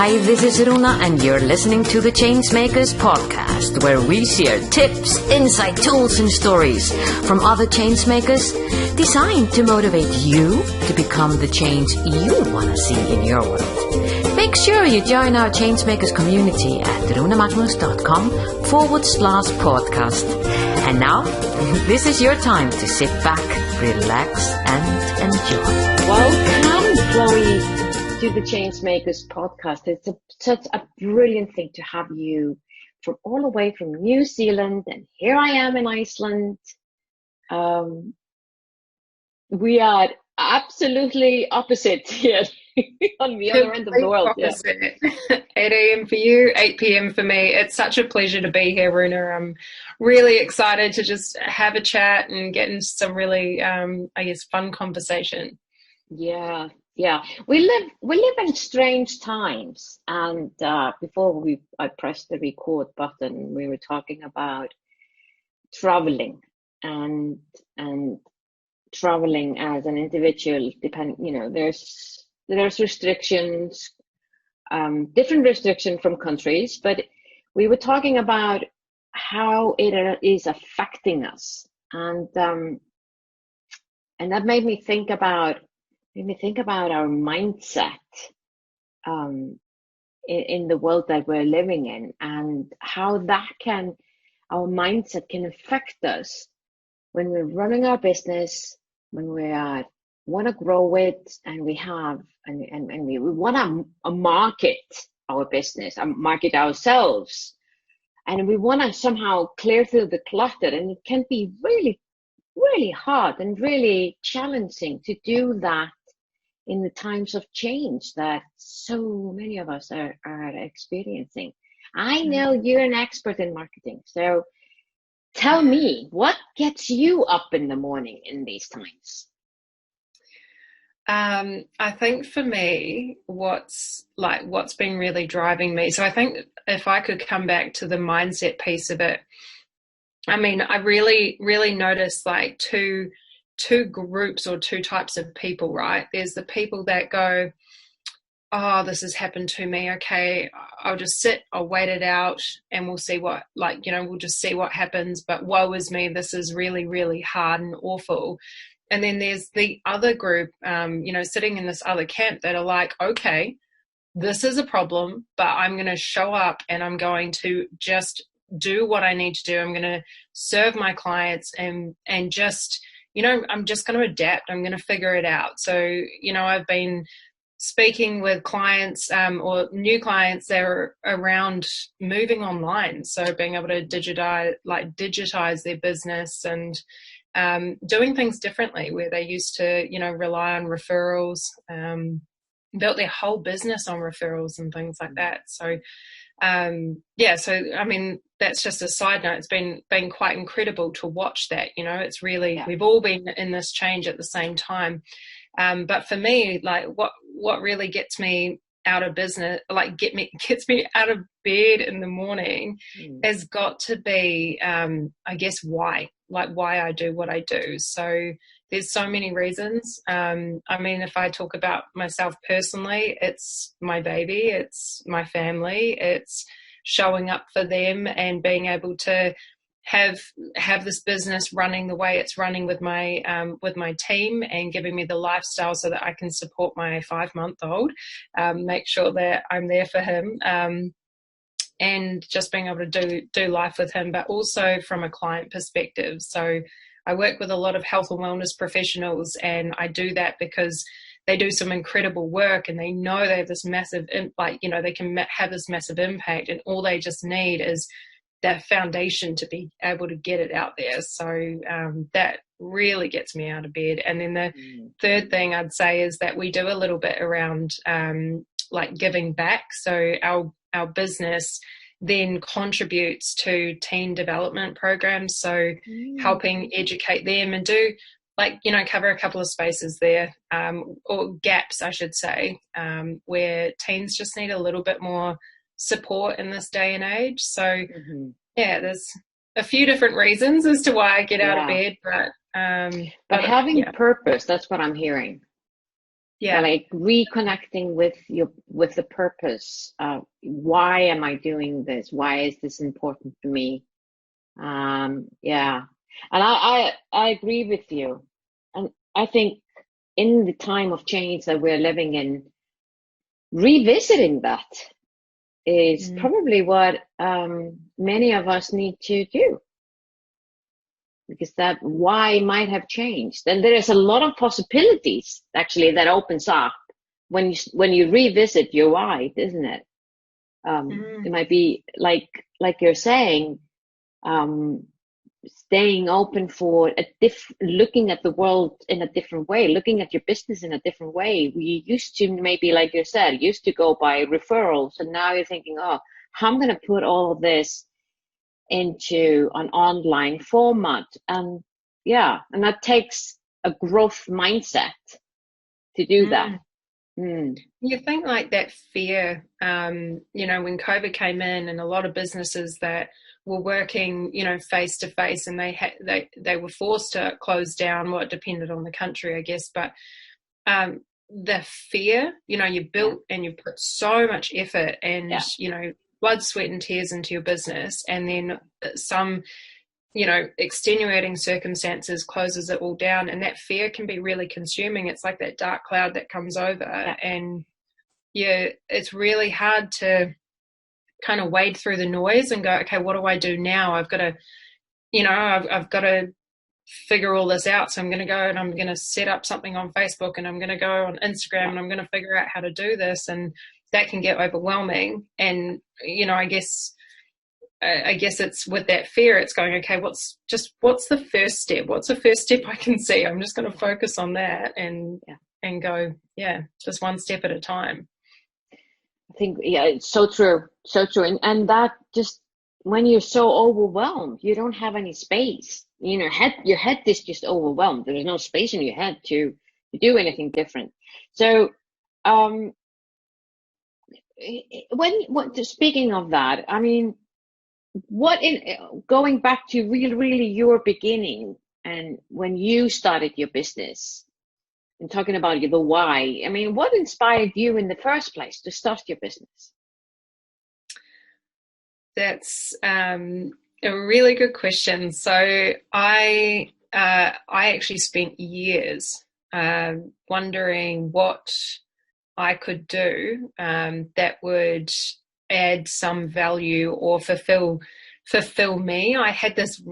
Hi, this is Runa, and you're listening to the Changemakers podcast, where we share tips, insight, tools, and stories from other changemakers designed to motivate you to become the change you want to see in your world. Make sure you join our Changemakers community at runamagnus.com/podcast. And now, this is your time to sit back, relax, and enjoy. Welcome, Chloe, to the Changemakers podcast. It's such a brilliant thing to have you from all the way from New Zealand, and here I am in Iceland. We are absolutely opposite here on the other end of the world. Opposite. Yeah. 8 a.m. for you, 8 p.m. for me. It's such a pleasure to be here, Runa. I'm really excited to just have a chat and get into some really, fun conversation. Yeah. We live in strange times. And before I pressed the record button, we were talking about traveling and traveling as an individual. There's restrictions, different restrictions from countries, but we were talking about how it is affecting us, and that made me think about our mindset in the world that we're living in, and how our mindset can affect us when we're running our business, when we want to grow it, and we want to market our business, market ourselves, and we want to somehow clear through the clutter, and it can be really, really hard and really challenging to do that in the times of change that so many of us are experiencing. I know you're an expert in marketing, so tell me, what gets you up in the morning in these times? I think for me, what's been really driving me. So I think if I could come back to the mindset piece of it, I mean, I really, really noticed like two groups or two types of people, right? There's the people that go, oh, this has happened to me. Okay, I'll just sit, I'll wait it out, and we'll see we'll just see what happens. But woe is me, this is really, really hard and awful. And then there's the other group, sitting in this other camp that are like, okay, this is a problem, but I'm going to show up and I'm going to just do what I need to do. I'm going to serve my clients and just, I'm just going to adapt. I'm going to figure it out. So, I've been speaking with clients or new clients that are around moving online. So being able to digitize their business and doing things differently, where they used to, rely on referrals, built their whole business on referrals and things like that. So, so, I mean, that's just a side note. It's been quite incredible to watch that, it's really, we've all been in this change at the same time. But for me, like what really gets me out of business, gets me out of bed in the morning has got to be, why I do what I do. So there's so many reasons. I mean, if I talk about myself personally, it's my baby, it's my family, it's showing up for them and being able to have this business running the way it's running with my team, and giving me the lifestyle so that I can support my 5-month-old, make sure that I'm there for him, and just being able to do life with him, but also from a client perspective. So I work with a lot of health and wellness professionals, and I do that because they do some incredible work, and they know they have this massive, they can have this massive impact, and all they just need is that foundation to be able to get it out there. So that really gets me out of bed. And then the third thing I'd say is that we do a little bit around giving back. So our business then contributes to teen development programs. So helping educate them and do cover a couple of spaces there, or gaps, I should say, where teens just need a little bit more support in this day and age. So there's a few different reasons as to why I get out of bed, but having purpose, that's what I'm hearing. Yeah. Like reconnecting with the purpose. Why am I doing this? Why is this important to me? Yeah. And I agree with you. And I think in the time of change that we're living in, revisiting that is probably what many of us need to do, because that why might have changed. And there is a lot of possibilities actually that opens up when you revisit your why, isn't it? It might be like you're saying, staying open for looking at the world in a different way, looking at your business in a different way. We used to, maybe like you said, used to go by referrals, and now you're thinking, oh, how I'm going to put all of this into an online format. And and that takes a growth mindset to do that. You think like that fear, when COVID came in, and a lot of businesses that were working, face to face, and they were forced to close down. Well, it depended on the country, I guess, but the fear, you built and you put so much effort and blood, sweat, and tears into your business, and then some extenuating circumstances closes it all down, and that fear can be really consuming. It's like that dark cloud that comes over, and it's really hard to kind of wade through the noise and go, okay, what do I do now? I've got to, I've got to figure all this out. So I'm going to go and I'm going to set up something on Facebook, and I'm going to go on Instagram, and I'm going to figure out how to do this. And that can get overwhelming. And, I guess it's with that fear, it's going, okay, what's the first step? What's the first step I can see? I'm just going to focus on that and go, just one step at a time. I think, it's so true. So true. And that just, when you're so overwhelmed, you don't have any space. Your head is just overwhelmed. There's no space in your head to do anything different. So, speaking of that, I mean, going back to really your beginning and when you started your business and talking about the why, I mean, what inspired you in the first place to start your business? That's a really good question. So I actually spent years wondering what I could do that would add some value or fulfill me. I had this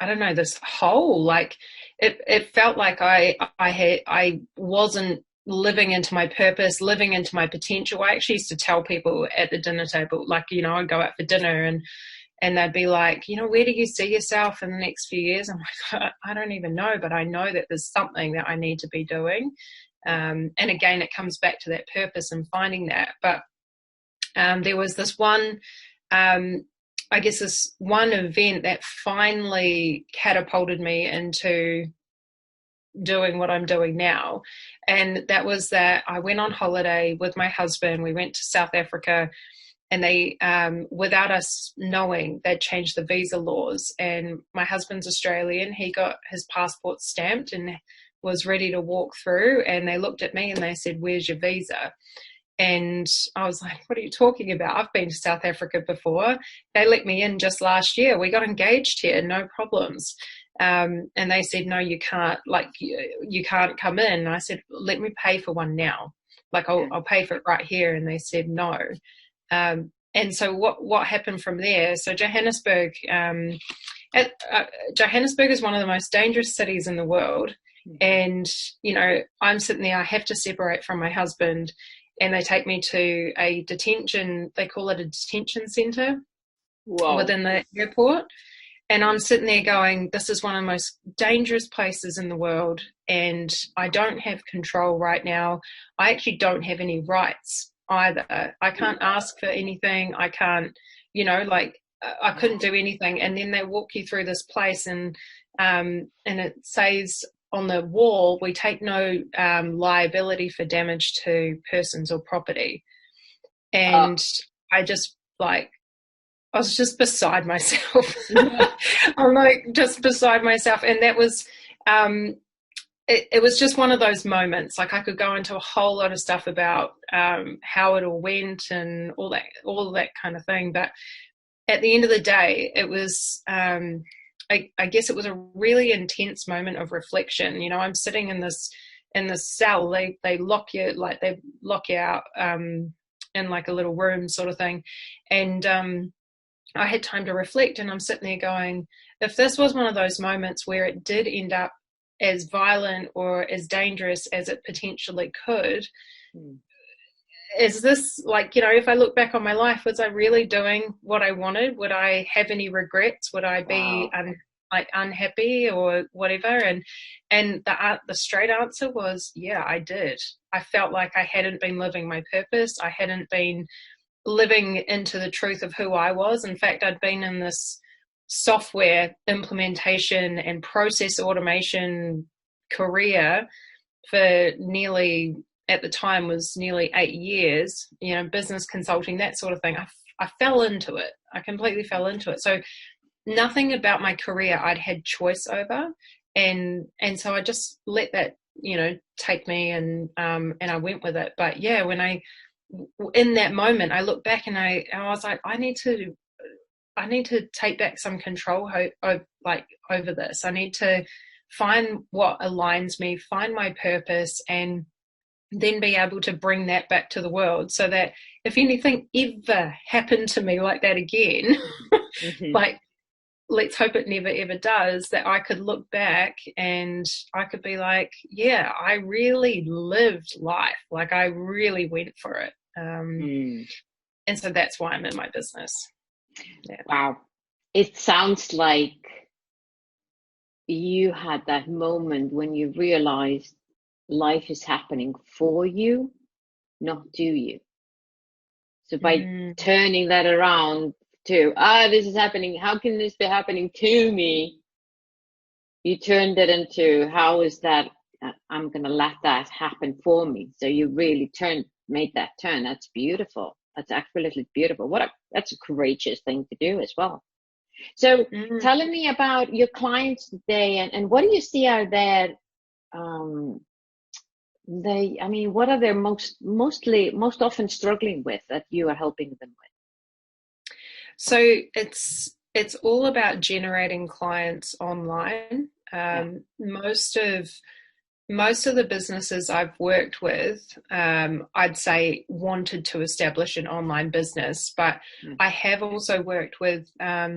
I don't know, this hole. Like it felt like I wasn't living into my purpose, living into my potential. I actually used to tell people at the dinner table, like, I'd go out for dinner and they'd be like, where do you see yourself in the next few years? I'm like, I don't even know, but I know that there's something that I need to be doing. And again, it comes back to that purpose and finding that. But there was this one, this one event that finally catapulted me into doing what I'm doing now. And that was that I went on holiday with my husband. We went to South Africa, and they, without us knowing, they'd changed the visa laws. And my husband's Australian. He got his passport stamped and was ready to walk through. And they looked at me and they said, "Where's your visa?" And I was like, "What are you talking about? I've been to South Africa before. They let me in just last year. We got engaged here, no problems." And they said, "No, you can't, you can't come in." And I said, "Let me pay for one now. I'll pay for it right here." And they said, "No." And so what happened from there? So Johannesburg, Johannesburg is one of the most dangerous cities in the world. And, I'm sitting there, I have to separate from my husband, and they take me to a detention, they call it a detention center within the airport. And I'm sitting there going, this is one of the most dangerous places in the world, and I don't have control right now. I actually don't have any rights either. I can't ask for anything. I can't, I couldn't do anything. And then they walk you through this place, and it says on the wall, "We take no liability for damage to persons or property." And I was just beside myself. I'm just beside myself. And that was, it was just one of those moments. Like I could go into a whole lot of stuff about how it all went and all that kind of thing. But at the end of the day, it was, I guess it was a really intense moment of reflection. You know, I'm sitting in this cell. They lock you out in like a little room sort of thing, and I had time to reflect. And I'm sitting there going, if this was one of those moments where it did end up as violent or as dangerous as it potentially could, is this, like, you know, if I look back on my life, was I really doing what I wanted? Would I have any regrets? Would I be unhappy or whatever? And the straight answer was, yeah, I did. I felt like I hadn't been living my purpose. I hadn't been living into the truth of who I was. In fact, I'd been in this software implementation and process automation career for nearly, at the time was nearly 8 years, you know, business consulting, that sort of thing. I fell into it. I completely fell into it. So nothing about my career I'd had choice over. And so I just let that, you know, take me, and I went with it. But yeah, when in that moment, I look back and I was like, I need to take back some control over this. I need to find what aligns me, find my purpose, and then be able to bring that back to the world, so that if anything ever happened to me like that again, like, let's hope it never ever does, that I could look back and I could be like, yeah, I really lived life. Like I really went for it. And so that's why I'm in my business. Yeah. Wow. It sounds like you had that moment when you realized life is happening for you, not to you. So by turning that around to, this is happening, how can this be happening to me? You turned it into, how is that, I'm going to let that happen for me. So you really made that turn. That's beautiful. That's absolutely beautiful. That's a courageous thing to do as well. So telling me about your clients today, and what do you see out there? What are they most often struggling with that you are helping them with? So it's all about generating clients online. Most of the businesses I've worked with, I'd say wanted to establish an online business, but I have also worked with, I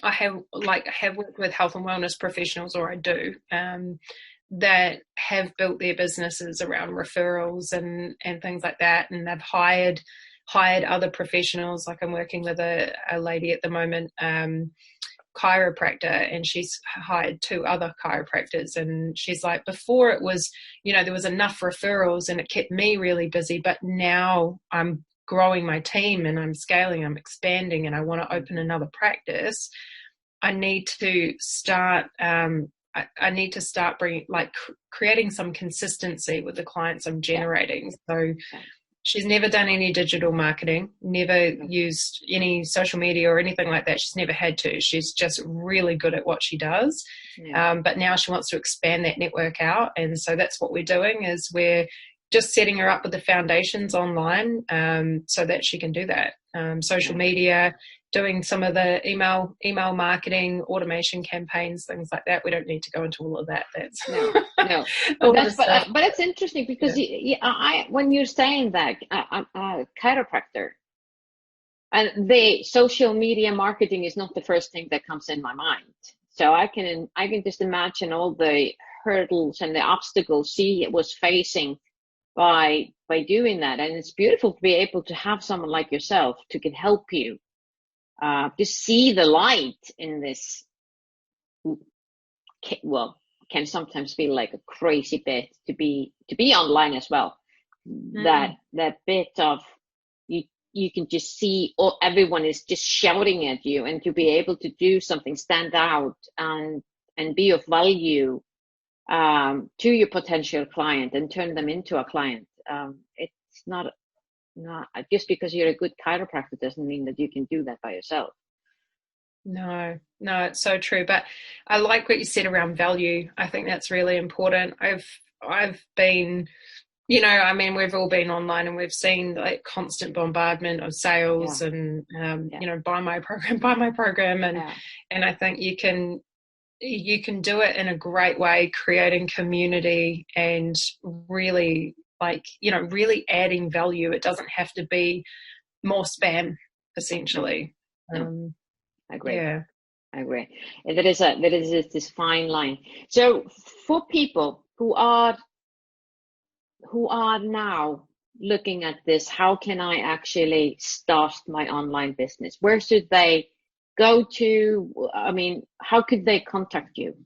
have worked with health and wellness professionals, or I do, that have built their businesses around referrals and things like that. And they've hired other professionals. Like I'm working with a lady at the moment, chiropractor, and she's hired 2 other chiropractors, and she's like, before it was, you know, there was enough referrals and it kept me really busy, but now I'm growing my team and I'm scaling, I'm expanding, and I want to open another practice. I need to start bringing, creating some consistency with the clients I'm generating. So she's never done any digital marketing, never used any social media or anything like that. She's never had to. She's just really good at what she does. But now she wants to expand that network out. And so that's what we're doing, is we're just setting her up with the foundations online, so that she can do that. Social media, doing some of the email marketing, automation campaigns, things like that. We don't need to go into all of that. That's no. But it's interesting because when you're saying that, I'm a chiropractor, and the social media marketing is not the first thing that comes in my mind. So I can just imagine all the hurdles and the obstacles she was facing by doing that. And it's beautiful to be able to have someone like yourself to can help you to see the light in this, can sometimes feel like a crazy bit to be online as well. That bit of you can just see, everyone is just shouting at you, and to be able to do something, stand out and be of value to your potential client and turn them into a client. It's not just because you're a good chiropractor doesn't mean that you can do that by yourself. No, No, it's so true. But I like what you said around value. I think that's really important. I've been, I mean, we've all been online and we've seen like constant bombardment of sales and, buy my program. And I think you can do it in a great way, creating community and really really adding value. It doesn't have to be more spam, essentially. I agree. Yeah. I agree. There is this fine line. So for people who are now looking at this, how can I actually start my online business? Where should they go to? I mean, how could they contact you?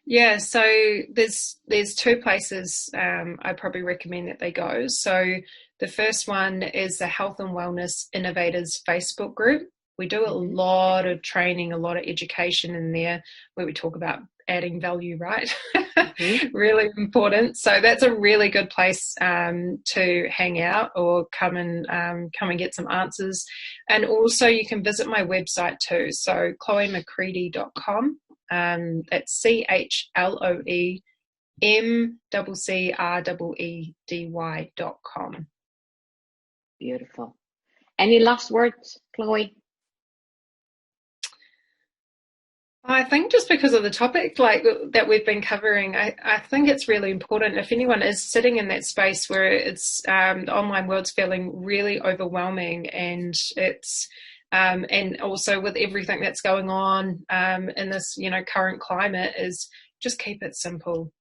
Yeah, so there's two places I probably recommend that they go. So the first one is the Health and Wellness Innovators Facebook group. We do a lot of training, a lot of education in there where we talk about adding value, right? Really important. So that's a really good place to hang out or come and get some answers. And also you can visit my website too. So chloemccready.com. That's CHLOEMCCREEDY.com. Beautiful. Any last words, Chloe? I think just because of the topic that we've been covering, I think it's really important if anyone is sitting in that space where it's the online world's feeling really overwhelming, and it's and also with everything that's going on in this current climate, is just keep it simple.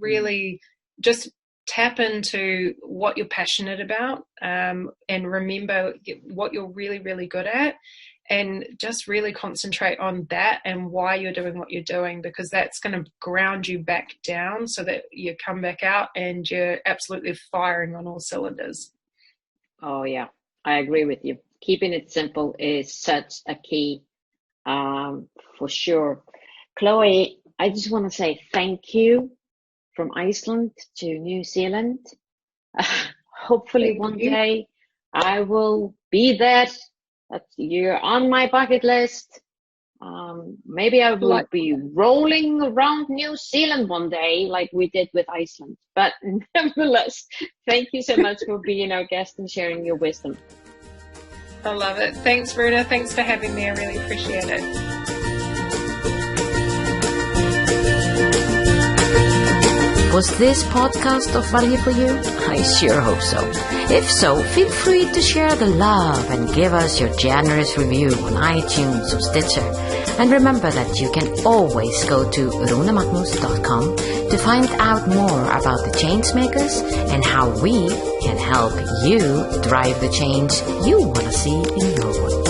Really just tap into what you're passionate about, and remember what you're really, really good at. And just really concentrate on that and why you're doing what you're doing, because that's going to ground you back down so that you come back out and you're absolutely firing on all cylinders. Oh, yeah, I agree with you. Keeping it simple is such a key, for sure. Chloe, I just want to say thank you from Iceland to New Zealand. Hopefully one day I will be there. You're on my bucket list. Maybe I will be rolling around New Zealand one day like we did with Iceland. But nevertheless, thank you so much for being our guest and sharing your wisdom. I love it. Thanks, Verna. Thanks for having me. I really appreciate it. Was this podcast of value for you? I sure hope so. If so, feel free to share the love and give us your generous review on iTunes or Stitcher. And remember that you can always go to runemagnus.com to find out more about the Changemakers and how we can help you drive the change you want to see in your world.